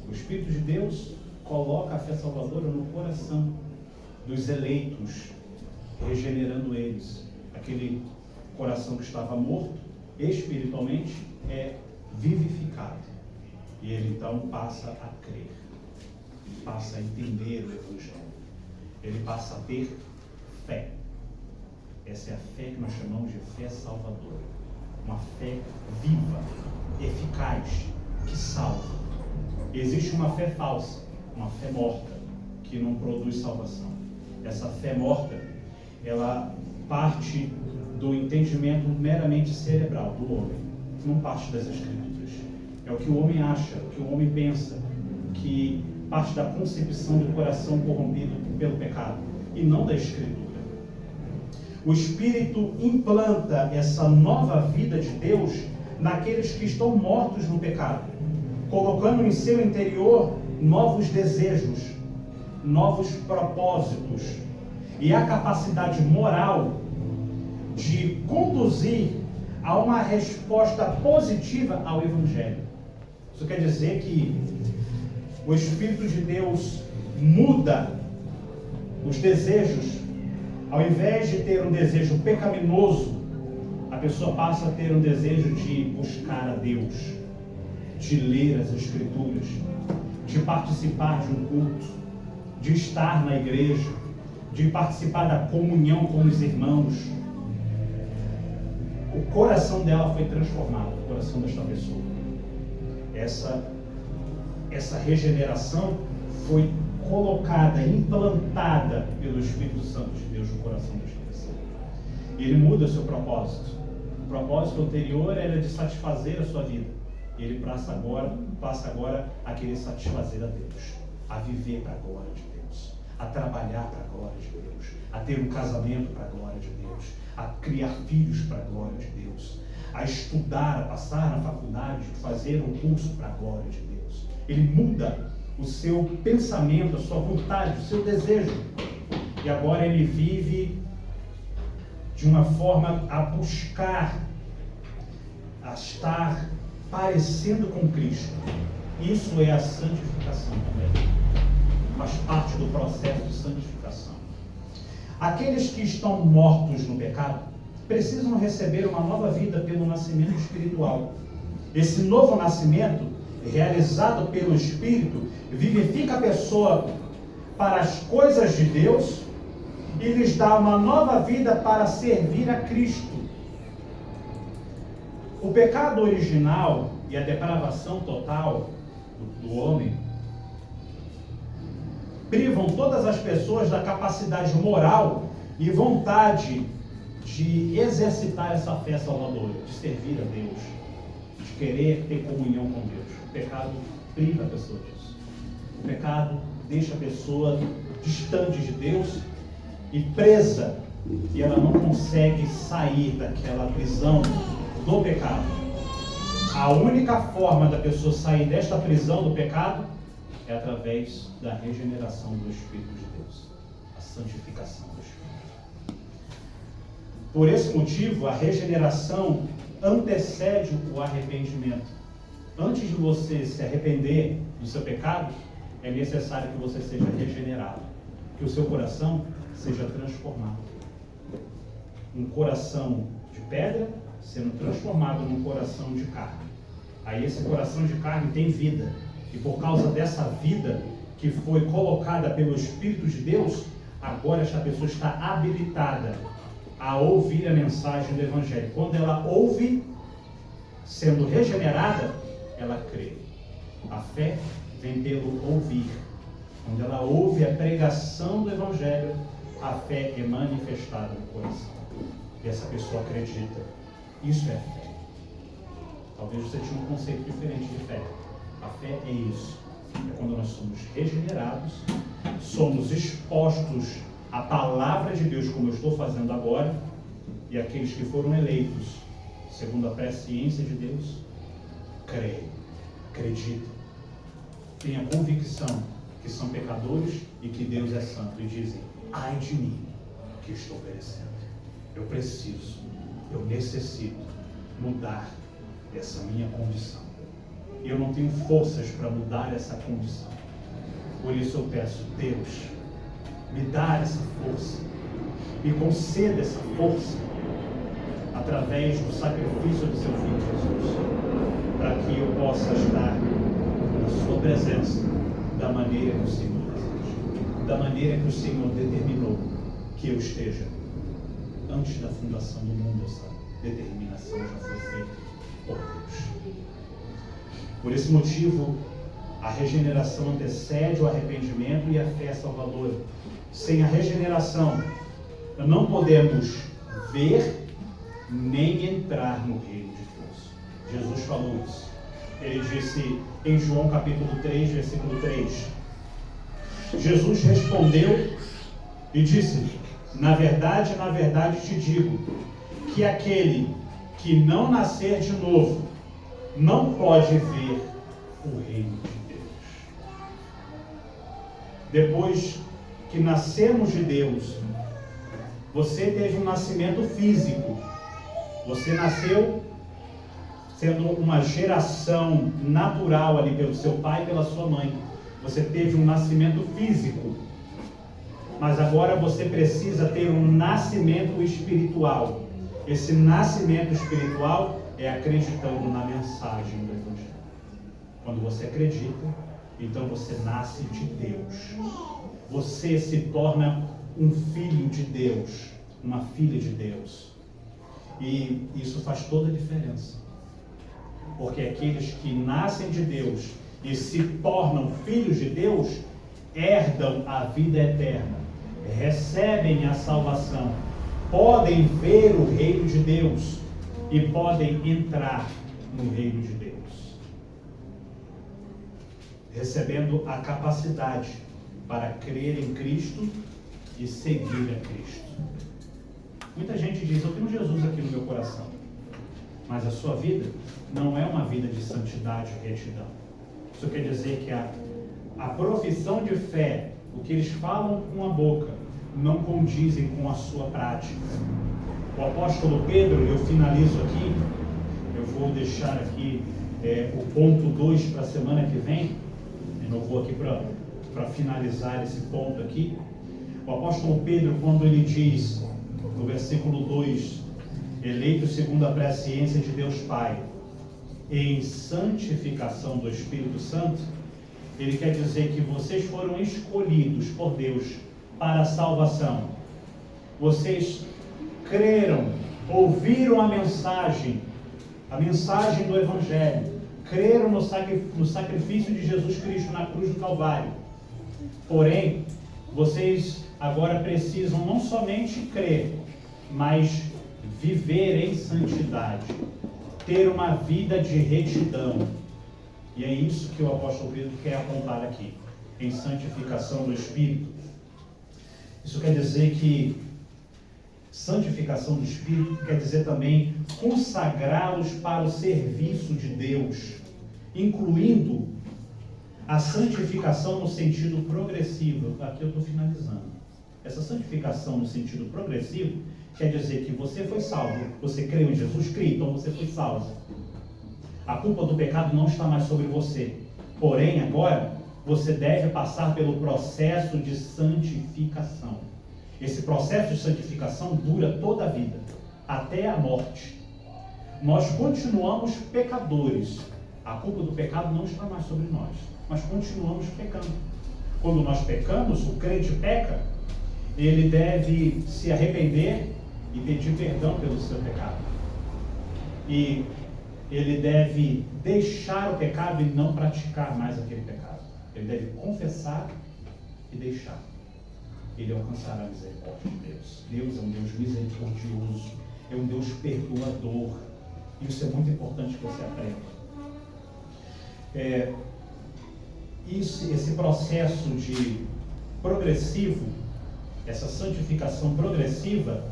O Espírito de Deus coloca a fé salvadora no coração dos eleitos, regenerando eles. Aquele coração que estava morto, espiritualmente, é vivificado. E ele então passa a crer, passa a entender o Evangelho. Ele passa a ter fé. Essa é a fé que nós chamamos de fé salvadora. Uma fé viva, eficaz, que salva. Existe uma fé falsa, uma fé morta, que não produz salvação. Essa fé morta, ela parte do entendimento meramente cerebral do homem, não parte das Escrituras. É o que o homem acha, o que o homem pensa, que parte da concepção do coração corrompido pelo pecado, e não da Escritura. O Espírito implanta essa nova vida de Deus naqueles que estão mortos no pecado, colocando em seu interior novos desejos, novos propósitos e a capacidade moral de conduzir a uma resposta positiva ao Evangelho. Isso quer dizer que o Espírito de Deus muda os desejos. Ao invés de ter um desejo pecaminoso, a pessoa passa a ter um desejo de buscar a Deus, de ler as Escrituras, de participar de um culto, de estar na igreja, de participar da comunhão com os irmãos. O coração dela foi transformado, o coração desta pessoa. Essa regeneração foi colocada, implantada pelo Espírito Santo de Deus no coração desta pessoa. Ele muda o seu propósito. O propósito anterior era de satisfazer a sua vida. Ele passa agora a querer satisfazer a Deus, a viver para a glória de Deus, a trabalhar para a glória de Deus, a ter um casamento para a glória de Deus, a criar filhos para a glória de Deus, a estudar, a passar na faculdade, fazer um curso para a glória de Deus. Ele muda o seu pensamento, a sua vontade, o seu desejo. E agora ele vive de uma forma a buscar, a estar parecendo com Cristo. Isso é a santificação também. Faz parte do processo de santificação. Aqueles que estão mortos no pecado precisam receber uma nova vida pelo nascimento espiritual. Esse novo nascimento, realizado pelo Espírito, vivifica a pessoa para as coisas de Deus e lhes dá uma nova vida para servir a Cristo. O pecado original e a depravação total do homem privam todas as pessoas da capacidade moral e vontade de exercitar essa fé salvadora, de servir a Deus, de querer ter comunhão com Deus. O pecado priva a pessoa disso. O pecado deixa a pessoa distante de Deus e presa, e ela não consegue sair daquela prisão do pecado. A única forma da pessoa sair desta prisão do pecado é através da regeneração do Espírito de Deus, a santificação do Espírito. Por esse motivo, a regeneração antecede o arrependimento. Antes de você se arrepender do seu pecado, é necessário que você seja regenerado, que o seu coração seja transformado. Um coração de pedra sendo transformado num coração de carne. Aí esse coração de carne tem vida, e por causa dessa vida que foi colocada pelo Espírito de Deus, agora esta pessoa está habilitada a ouvir a mensagem do Evangelho. Quando ela ouve, sendo regenerada, ela crê. A fé vem pelo ouvir. Quando ela ouve a pregação do Evangelho, a fé é manifestada no coração. E essa pessoa acredita. Isso é fé. Talvez você tenha um conceito diferente de fé. A fé é isso. É quando nós somos regenerados, somos expostos à palavra de Deus, como eu estou fazendo agora, e aqueles que foram eleitos, segundo a presciência de Deus, creem, acreditam, têm a convicção que são pecadores e que Deus é santo, e dizem: ai de mim, que estou perecendo. Eu preciso, eu necessito mudar essa minha condição. Eu não tenho forças para mudar essa condição. Por isso eu peço: Deus, me dá essa força, me conceda essa força, através do sacrifício do seu Filho Jesus, para que eu possa estar na sua presença da maneira que o Senhor deseja, da maneira que o Senhor determinou que eu esteja. Antes da fundação do mundo, essa determinação já foi feita por Deus. Por esse motivo, a regeneração antecede o arrependimento e a fé salvadora. Sem a regeneração, não podemos ver nem entrar no reino de Deus. Jesus falou isso. Ele disse em João capítulo 3, versículo 3. Jesus respondeu e disse: na verdade te digo, que aquele que não nascer de novo, não pode ver o reino de Deus. Depois que nascemos de Deus, você teve um nascimento físico. Você nasceu sendo uma geração natural ali pelo seu pai e pela sua mãe. Você teve um nascimento físico. Mas agora você precisa ter um nascimento espiritual. Esse nascimento espiritual é acreditando na mensagem do Evangelho. Quando você acredita, então você nasce de Deus. Você se torna um filho de Deus, uma filha de Deus. E isso faz toda a diferença. Porque aqueles que nascem de Deus e se tornam filhos de Deus, herdam a vida eterna, recebem a salvação, podem ver o reino de Deus e podem entrar no reino de Deus, recebendo a capacidade para crer em Cristo e seguir a Cristo. Muita gente diz: eu tenho Jesus aqui no meu coração, mas a sua vida não é uma vida de santidade e retidão. Isso quer dizer que a profissão de fé, o que eles falam com a boca, não condizem com a sua prática. O apóstolo Pedro, eu finalizo aqui, eu vou deixar aqui o ponto 2 para a semana que vem, eu não vou aqui para finalizar esse ponto aqui. O apóstolo Pedro, quando ele diz, no versículo 2, eleito segundo a presciência de Deus Pai, em santificação do Espírito Santo, ele quer dizer que vocês foram escolhidos por Deus para a salvação. Vocês creram, ouviram a mensagem do Evangelho, creram no sacrifício de Jesus Cristo na cruz do Calvário. Porém, vocês agora precisam não somente crer, mas viver em santidade, ter uma vida de retidão. E é isso que o apóstolo Pedro quer apontar aqui, em santificação do Espírito. Isso quer dizer que santificação do Espírito quer dizer também consagrá-los para o serviço de Deus, incluindo a santificação no sentido progressivo. Aqui eu estou finalizando. Essa santificação no sentido progressivo quer dizer que você foi salvo. Você creu em Jesus? Crê, então você foi salvo. A culpa do pecado não está mais sobre você. Porém, agora, você deve passar pelo processo de santificação. Esse processo de santificação dura toda a vida, até a morte. Nós continuamos pecadores. A culpa do pecado não está mais sobre nós, mas continuamos pecando. Quando nós pecamos, o crente peca, ele deve se arrepender e pedir perdão pelo seu pecado. E ele deve deixar o pecado e não praticar mais aquele pecado. Ele deve confessar e deixar. Ele alcançará a misericórdia de Deus. Deus é um Deus misericordioso, é um Deus perdoador. Isso é muito importante que você aprenda. Esse processo de progressivo, essa santificação progressiva,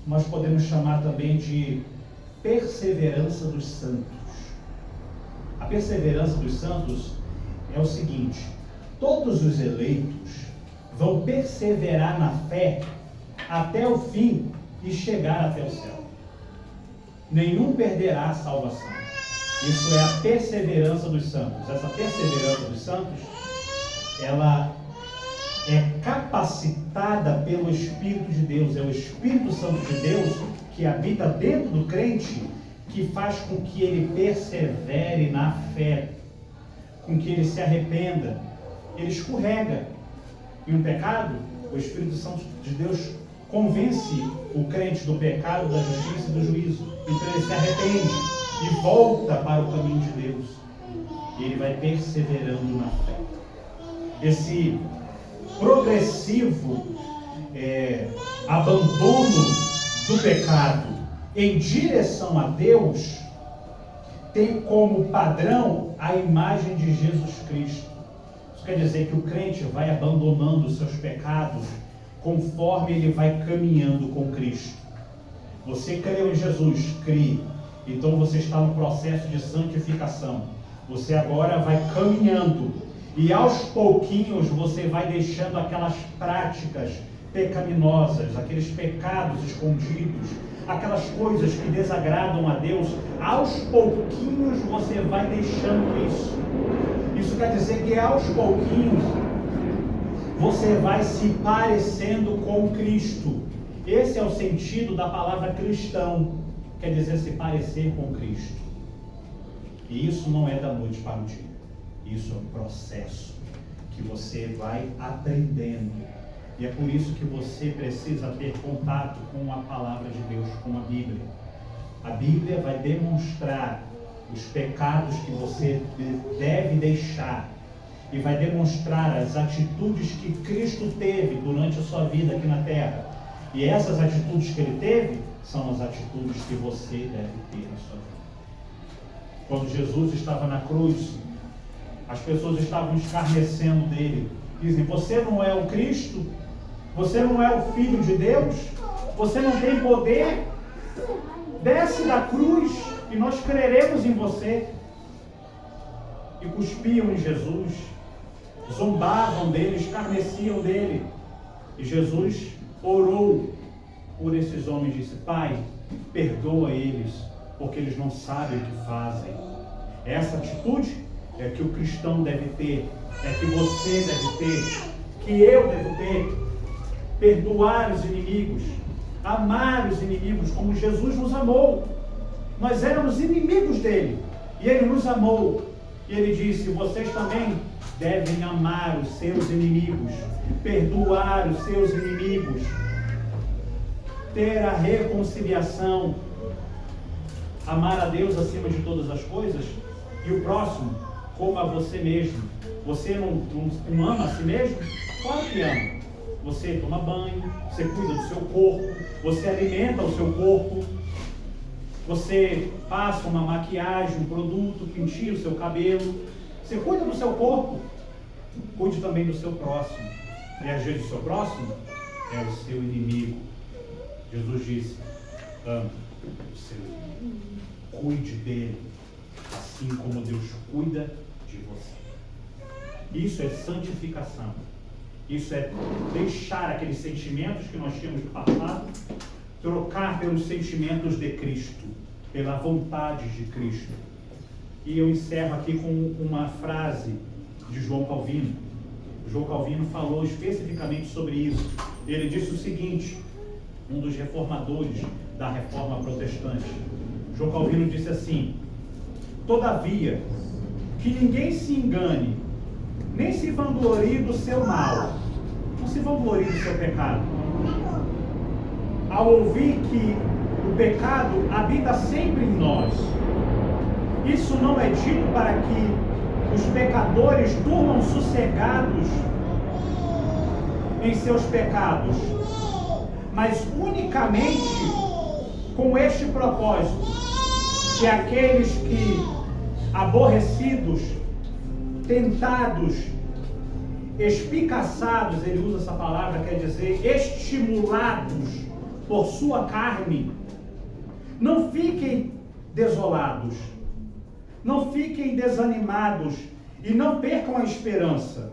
nós podemos chamar também de perseverança dos santos. A perseverança dos santos é o seguinte: todos os eleitos vão perseverar na fé até o fim e chegar até o céu. Nenhum perderá a salvação. Isso é a perseverança dos santos. Essa perseverança dos santos, ela é capacitada pelo Espírito de Deus. É o Espírito Santo de Deus que habita dentro do crente, que faz com que ele persevere na fé, com que ele se arrependa. Ele escorrega em um pecado, o Espírito Santo de Deus convence o crente do pecado, da justiça e do juízo. Então ele se arrepende e volta para o caminho de Deus. E ele vai perseverando na fé. Esse progressivo abandono do pecado em direção a Deus tem como padrão a imagem de Jesus Cristo. Isso quer dizer que o crente vai abandonando os seus pecados conforme ele vai caminhando com Cristo. Você creu em Jesus? Crê. Então você está no processo de santificação. Você agora vai caminhando e aos pouquinhos você vai deixando aquelas práticas pecaminosas, aqueles pecados escondidos, aquelas coisas que desagradam a Deus. Aos pouquinhos você vai deixando isso. Isso quer dizer que aos pouquinhos você vai se parecendo com Cristo. Esse é o sentido da palavra cristão, quer dizer se parecer com Cristo. E isso não é da noite para o dia. Isso é um processo que você vai aprendendo. E é por isso que você precisa ter contato com a palavra de Deus, com a Bíblia. A Bíblia vai demonstrar os pecados que você deve deixar e vai demonstrar as atitudes que Cristo teve durante a sua vida aqui na terra. E essas atitudes que ele teve são as atitudes que você deve ter na sua vida. Quando Jesus estava na cruz, as pessoas estavam escarnecendo dele. Dizem: você não é o Cristo? Você não é o Filho de Deus? Você não tem poder? Desce da cruz e nós creremos em você. E cuspiam em Jesus, zombavam dele, escarneciam dele. E Jesus orou por esses homens e disse: Pai, perdoa eles, porque eles não sabem o que fazem. Essa atitude é que o cristão deve ter, é que você deve ter, que eu devo ter. Perdoar os inimigos, amar os inimigos como Jesus nos amou. Nós éramos inimigos dele e ele nos amou. E ele disse: vocês também devem amar os seus inimigos, perdoar os seus inimigos, ter a reconciliação, amar a Deus acima de todas as coisas e o próximo como a você mesmo. Você não ama a si mesmo? Claro que ama. Você toma banho, você cuida do seu corpo, você alimenta o seu corpo, você passa uma maquiagem, um produto, penteia o seu cabelo, você cuida do seu corpo, cuide também do seu próximo. E às vezes o seu próximo é o seu inimigo. Jesus disse: ame o seu inimigo, cuide dele, assim como Deus cuida de você. Isso é santificação. Isso é deixar aqueles sentimentos que nós tínhamos do passado, trocar pelos sentimentos de Cristo, pela vontade de Cristo. E eu encerro aqui com uma frase de João Calvino. João Calvino falou especificamente sobre isso. Ele disse o seguinte, um dos reformadores da Reforma Protestante. João Calvino disse assim: todavia, que ninguém se engane, nem se vanglorie do seu mal, não se vanglorie do seu pecado. Ao ouvir que o pecado habita sempre em nós, isso não é dito para que os pecadores durmam sossegados em seus pecados, mas unicamente com este propósito, que aqueles que, aborrecidos, tentados, espicaçados, ele usa essa palavra, quer dizer, estimulados por sua carne, não fiquem desolados, não fiquem desanimados e não percam a esperança.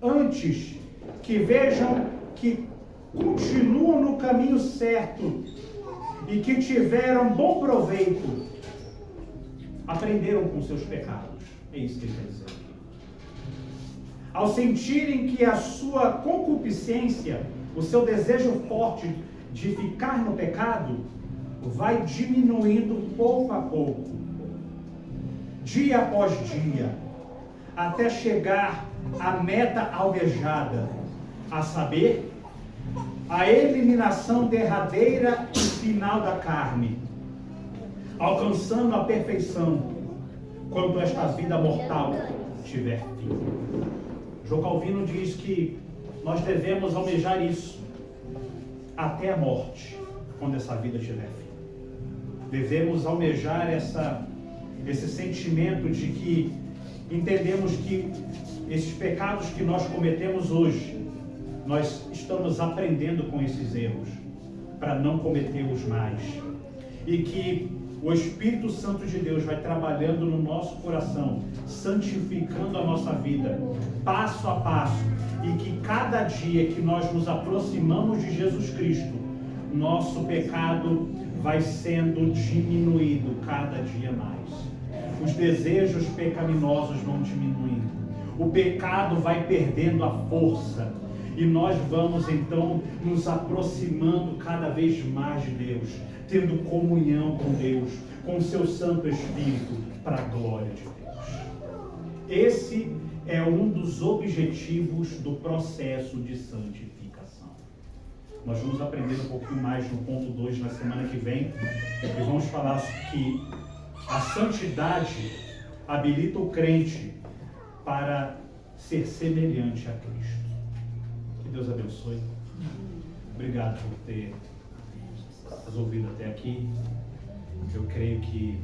Antes, que vejam que continuam no caminho certo e que tiveram bom proveito, aprenderam com seus pecados. É isso que ele quer dizer aqui. Ao sentirem que a sua concupiscência, o seu desejo forte de ficar no pecado, vai diminuindo pouco a pouco, dia após dia, até chegar à meta almejada, a saber, a eliminação derradeira e final da carne, alcançando a perfeição quando esta vida mortal tiver fim. João Calvino diz que nós devemos almejar isso até a morte, quando essa vida tiver fim. Devemos almejar esse sentimento de que entendemos que esses pecados que nós cometemos hoje, nós estamos aprendendo com esses erros, para não cometê-los mais. E que o Espírito Santo de Deus vai trabalhando no nosso coração, santificando a nossa vida, passo a passo, e que cada dia que nós nos aproximamos de Jesus Cristo, nosso pecado vai sendo diminuído cada dia mais. Os desejos pecaminosos vão diminuindo. O pecado vai perdendo a força. E nós vamos então nos aproximando cada vez mais de Deus, tendo comunhão com Deus, com o seu Santo Espírito, para a glória de Deus. Esse é um dos objetivos do processo de santificação. Nós vamos aprender um pouquinho mais no ponto 2 na semana que vem, e vamos falar que a santidade habilita o crente para ser semelhante a Cristo. Que Deus abençoe. Obrigado por ter nos ouvido até aqui. Eu creio que